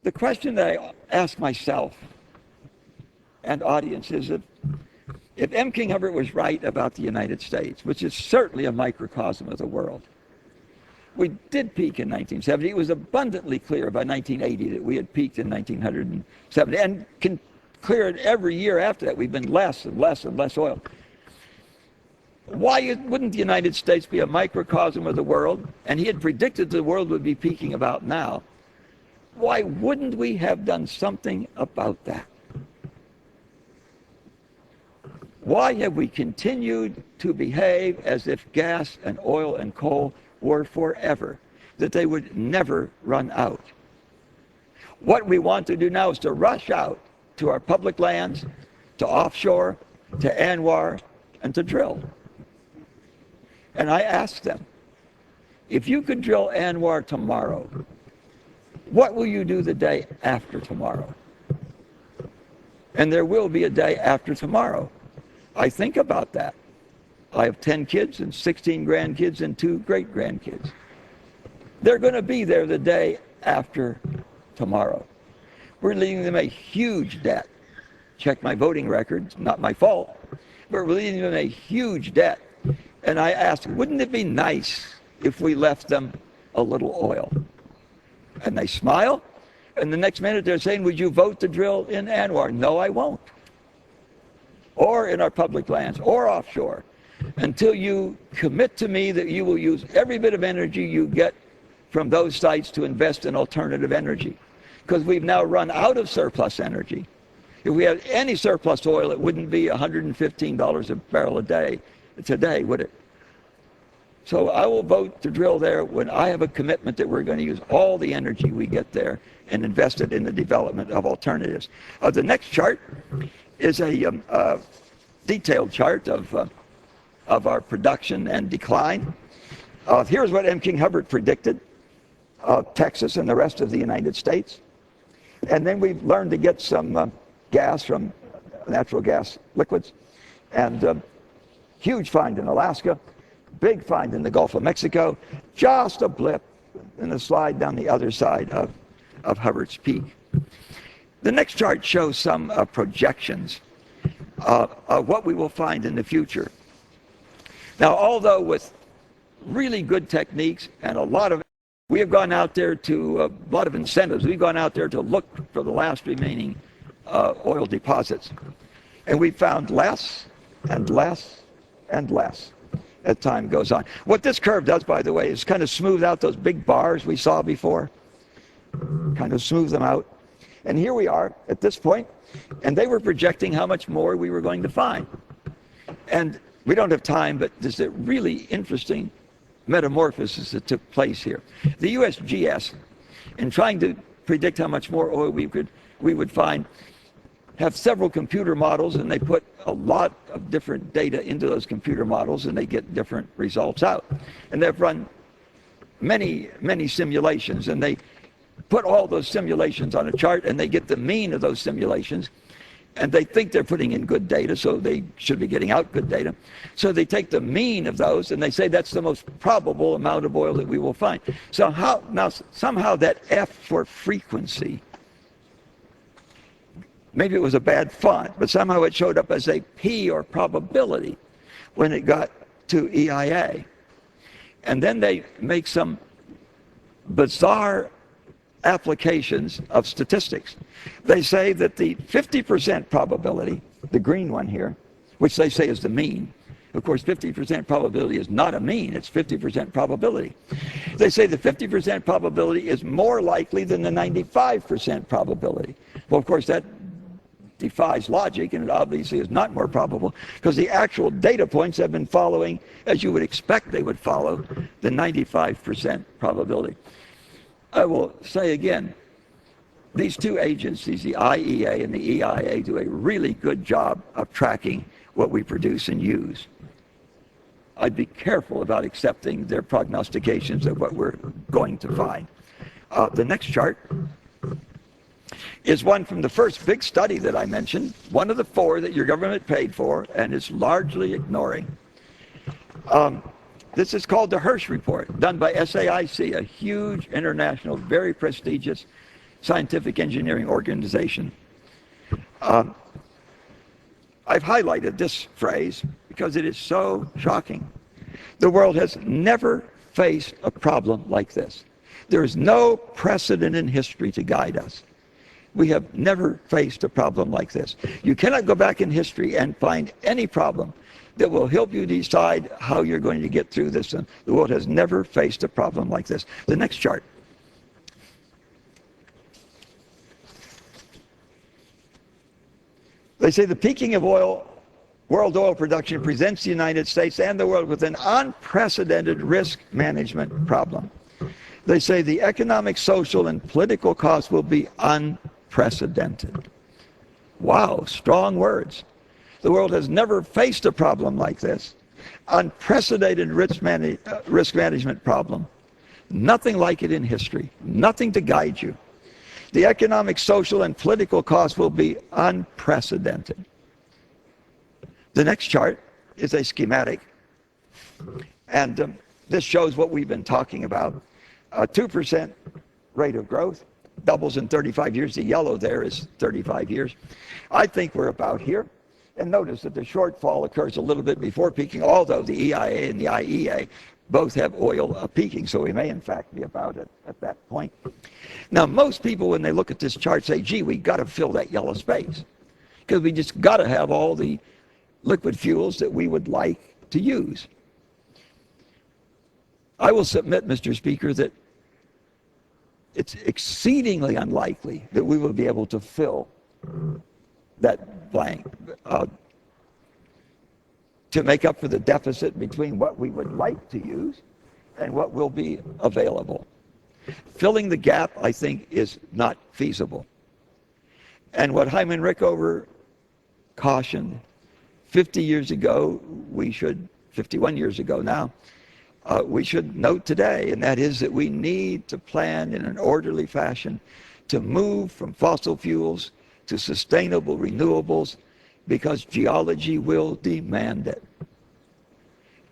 The question that I ask myself and audience is if M. King Hubbert was right about the United States, which is certainly a microcosm of the world, we did peak in 1970. It was abundantly clear by 1980 that we had peaked in 1970, and can clear it every year after that. We've been less and less and less oil. Why wouldn't the United States be a microcosm of the world? And he had predicted the world would be peaking about now. Why wouldn't we have done something about that? Why have we continued to behave as if gas and oil and coal were forever, that they would never run out? What we want to do now is to rush out to our public lands, to offshore, to ANWR, and to drill. And I asked them, if you could drill ANWR tomorrow, what will you do the day after tomorrow? And there will be a day after tomorrow. I think about that. I have 10 kids and 16 grandkids and 2 great-grandkids. They're going to be there the day after tomorrow. We're leaving them a huge debt. Check my voting records, not my fault. But we're leaving them a huge debt. And I asked, wouldn't it be nice if we left them a little oil? And they smile, and the next minute they're saying, would you vote to drill in ANWR? No, I won't. Or in our public lands, or offshore, until you commit to me that you will use every bit of energy you get from those sites to invest in alternative energy. Because we've now run out of surplus energy. If we had any surplus oil, it wouldn't be $115 a barrel a day today, would it? So I will vote to drill there when I have a commitment that we're going to use all the energy we get there and invest it in the development of alternatives. The next chart is a detailed chart of our production and decline. Here's what M. King Hubbert predicted of Texas and the rest of the United States. And then we've learned to get some gas from natural gas liquids. And huge find in Alaska, big find in the Gulf of Mexico, just a blip in the slide down the other side of Hubbert's peak. The next chart shows some projections of what we will find in the future. Now, although with really good techniques and we have gone out there to a lot of incentives. We've gone out there to look for the last remaining oil deposits. And we've found less and less and less as time goes on. What this curve does, by the way, is kind of smooth out those big bars we saw before. Kind of smooth them out. And here we are at this point, and they were projecting how much more we were going to find. And we don't have time, but there's a really interesting metamorphosis that took place here. The USGS, in trying to predict how much more oil we would find, have several computer models, and they put a lot of different data into those computer models, and they get different results out. And they've run many, many simulations, and they put all those simulations on a chart, and they get the mean of those simulations, and they think they're putting in good data, so they should be getting out good data. So they take the mean of those, and they say that's the most probable amount of oil that we will find. So somehow that F for frequency, maybe it was a bad font, but somehow it showed up as a P or probability when it got to EIA. And then they make some bizarre applications of statistics. They say that the 50% probability, the green one here, which they say is the mean. Of course, 50% probability is not a mean, it's 50% probability. They say the 50% probability is more likely than the 95% probability. Well, of course, that defies logic, and it obviously is not more probable, because the actual data points have been following, as you would expect they would follow, the 95% probability. I will say again, these two agencies, the IEA and the EIA, do a really good job of tracking what we produce and use. I'd be careful about accepting their prognostications of what we're going to find. The next chart is one from the first big study that I mentioned, one of the 4 that your government paid for and is largely ignoring. This is called the Hirsch Report, done by SAIC, a huge international, very prestigious scientific engineering organization. I've highlighted this phrase because it is so shocking. The world has never faced a problem like this. There is no precedent in history to guide us. We have never faced a problem like this. You cannot go back in history and find any problem that will help you decide how you're going to get through this. And the world has never faced a problem like this. The next chart. They say the peaking of world oil production presents the United States and the world with an unprecedented risk management problem. They say the economic, social, and political costs will be unprecedented. Wow, strong words. The world has never faced a problem like this. Unprecedented risk management problem. Nothing like it in history. Nothing to guide you. The economic, social, and political costs will be unprecedented. The next chart is a schematic. And this shows what we've been talking about. A 2% rate of growth, doubles in 35 years. The yellow there is 35 years. I think we're about here. And notice that the shortfall occurs a little bit before peaking, although the EIA and the IEA both have oil peaking, so we may in fact be about it at that point. Now, most people, when they look at this chart, say, gee, we got to fill that yellow space, because we just got to have all the liquid fuels that we would like to use. I will submit, Mr. Speaker, that it's exceedingly unlikely that we will be able to fill that blank to make up for the deficit between what we would like to use and what will be available. Filling the gap, I think, is not feasible. And what Hyman Rickover cautioned 50 years ago, 51 years ago now, we should note today, and that is that we need to plan in an orderly fashion to move from fossil fuels to sustainable renewables, because geology will demand it.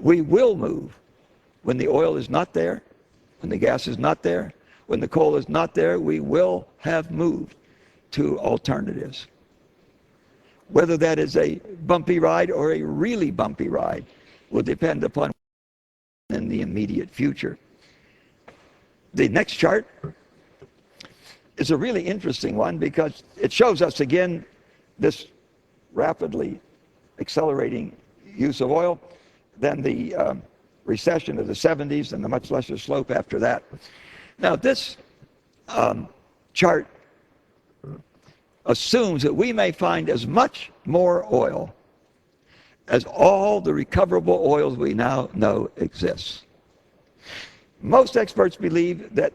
We will move when the oil is not there, when the gas is not there, when the coal is not there. We will have moved to alternatives. Whether that is a bumpy ride or a really bumpy ride will depend upon in the immediate future. The next chart is a really interesting one because it shows us again this rapidly accelerating use of oil, then the recession of the 70s and the much lesser slope after that. Now this chart assumes that we may find as much more oil as all the recoverable oils we now know exists. Most experts believe that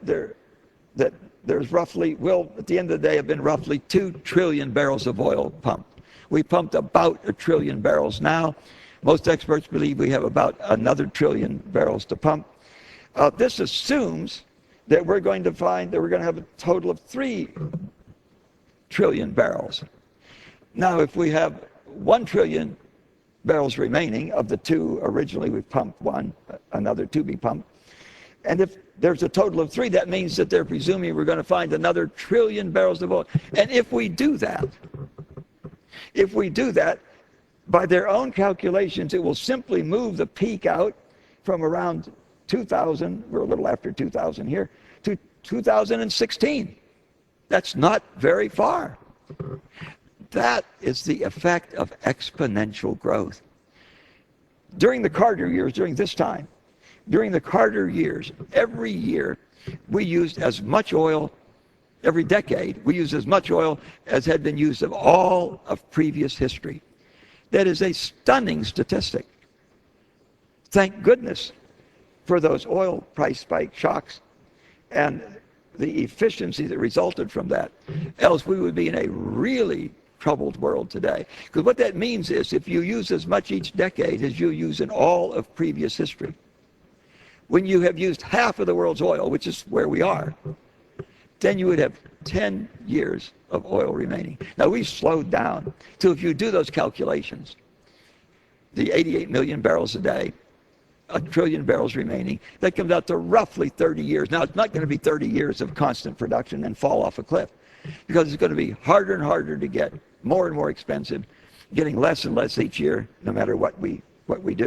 there's roughly, will at the end of the day have been roughly 2 trillion barrels of oil pumped. We pumped about 1 trillion barrels now. Most experts believe we have about another 1 trillion barrels to pump. This assumes that we're going to find that we're going to have a total of 3 trillion barrels. Now, if we have 1 trillion barrels remaining of the 2 originally we pumped, another 2 be pumped, and if there's a total of 3, that means that they're presuming we're going to find another 1 trillion barrels of oil. And if we do that, by their own calculations, it will simply move the peak out from around 2000, we're a little after 2000 here, to 2016. That's not very far. That is the effect of exponential growth. During the Carter years, during the Carter years, every year we used as much oil, every decade we used as much oil as had been used of all of previous history. That is a stunning statistic. Thank goodness for those oil price spike shocks and the efficiency that resulted from that. Else we would be in a really troubled world today. Because what that means is if you use as much each decade as you use in all of previous history, when you have used half of the world's oil, which is where we are, then you would have 10 years of oil remaining. Now, we've slowed down. So if you do those calculations, the 88 million barrels a day a trillion barrels remaining. That comes out to roughly 30 years. Now, it's not going to be 30 years of constant production and fall off a cliff, because it's going to be harder and harder to get, more and more expensive, getting less and less each year, no matter what we do.